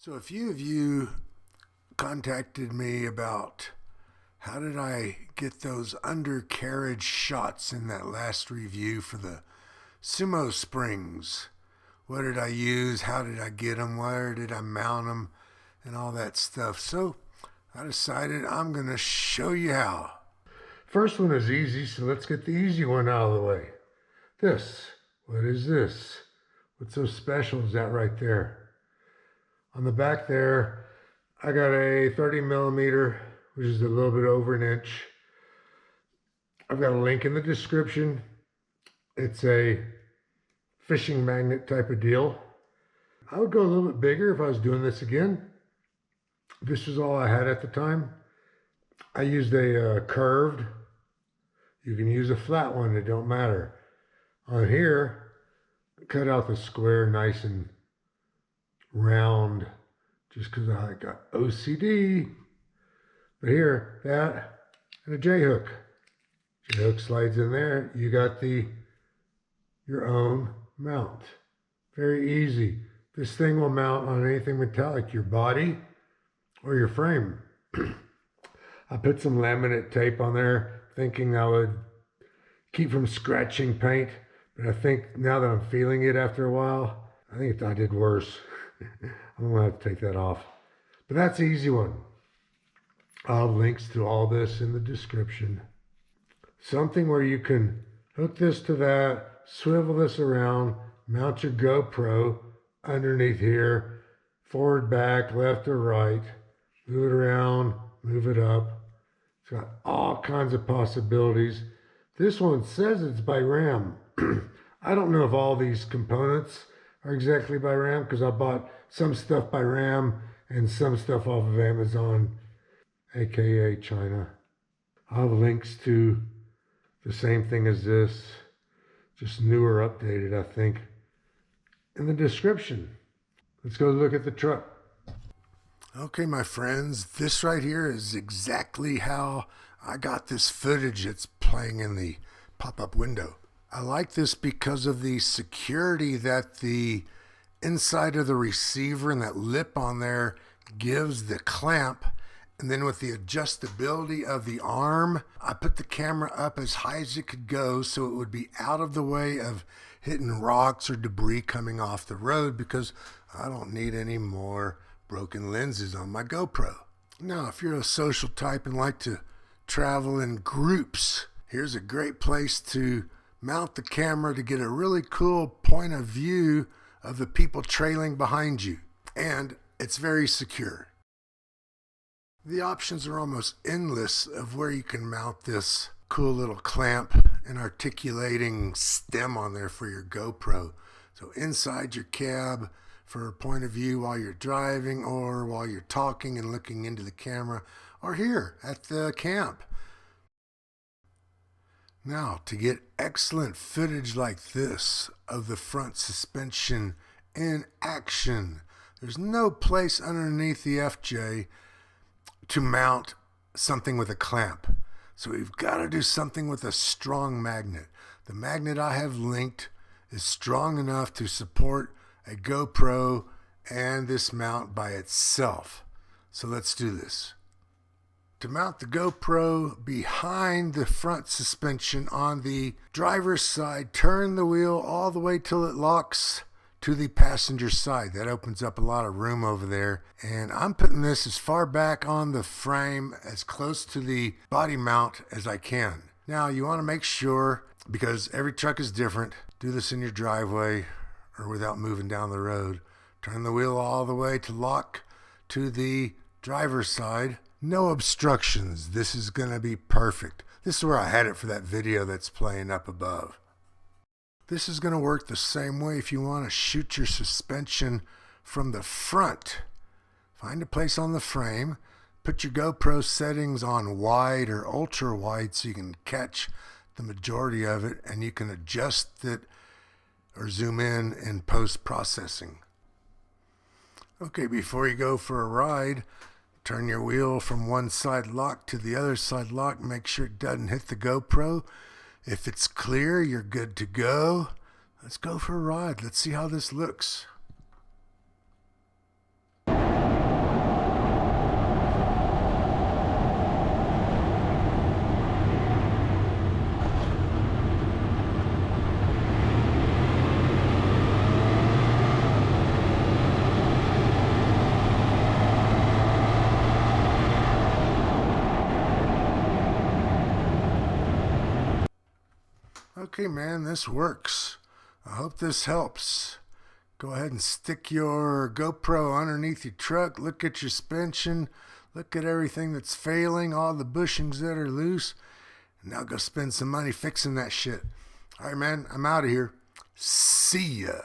So a few of you contacted me about how did I get those undercarriage shots in that last review for the SumoSprings. What did I use? How did I get them? Where did I mount them? And all that stuff. So I decided I'm going to show you how. First one is easy, so let's get the easy one out of the way. What is this? What's so special is that right there? On the back there, I got a 30 millimeter, which is a little bit over an inch. I've got a link in the description. It's a fishing magnet type of deal. I would go a little bit bigger if I was doing this again. This was all I had at the time. I used a curved. You can use a flat one, it don't matter. On here, cut out the square nice and round, just because I got OCD. But here, that and a J hook. J hook slides in there. You got your own mount. Very easy. This thing will mount on anything metallic, your body or your frame. I put some laminate tape on there, thinking I would keep from scratching paint. But I think now that I'm feeling it after a while, I think I did worse. I'm gonna have to take that off. But that's the easy one. I'll have links to all this in the description. Something where you can hook this to that, swivel this around, mount your GoPro underneath here, forward, back, left or right, move it around, move it up. It's got all kinds of possibilities. This one says it's by RAM. I don't know if all these components are exactly by RAM, because I bought some stuff by RAM and some stuff off of Amazon, aka China. I'll have links to the same thing as this, just newer, updated, I think, in the description. Let's go look at the truck. Okay, my friends, this right here is exactly how I got this footage that's playing in the pop-up window. I like this because of the security that the inside of the receiver and that lip on there gives the clamp. And then with the adjustability of the arm, I put the camera up as high as it could go so it would be out of the way of hitting rocks or debris coming off the road, because I don't need any more broken lenses on my GoPro. Now, if you're a social type and like to travel in groups, here's a great place to mount the camera to get a really cool point of view of the people trailing behind you. And it's very secure. The options are almost endless of where you can mount this cool little clamp and articulating stem on there for your GoPro. So inside your cab for a point of view while you're driving, or while you're talking and looking into the camera, or here at the camp. Now, to get excellent footage like this of the front suspension in action, there's no place underneath the FJ to mount something with a clamp. So we've got to do something with a strong magnet. The magnet I have linked is strong enough to support a GoPro and this mount by itself. So let's do this. To mount the GoPro behind the front suspension on the driver's side, turn the wheel all the way till it locks to the passenger side. That opens up a lot of room over there. And I'm putting this as far back on the frame, as close to the body mount as I can. Now, you want to make sure, because every truck is different, do this in your driveway or without moving down the road. Turn the wheel all the way to lock to the driver's side. No obstructions. This is going to be perfect. This is where I had it for that video that's playing up above. This is going to work the same way if you want to shoot your suspension from the front. Find a place on the frame. Put your GoPro settings on wide or ultra wide so you can catch the majority of it, and you can adjust it or zoom in post-processing. Okay, before you go for a ride, turn your wheel from one side lock to the other side lock. Make sure it doesn't hit the GoPro. If it's clear, you're good to go. Let's go for a ride. Let's see how this looks. Okay, man, this works. I hope this helps. Go ahead and stick your GoPro underneath your truck. Look at your suspension. Look at everything that's failing, all the bushings that are loose. And now go spend some money fixing that shit. All right, man, I'm out of here. See ya.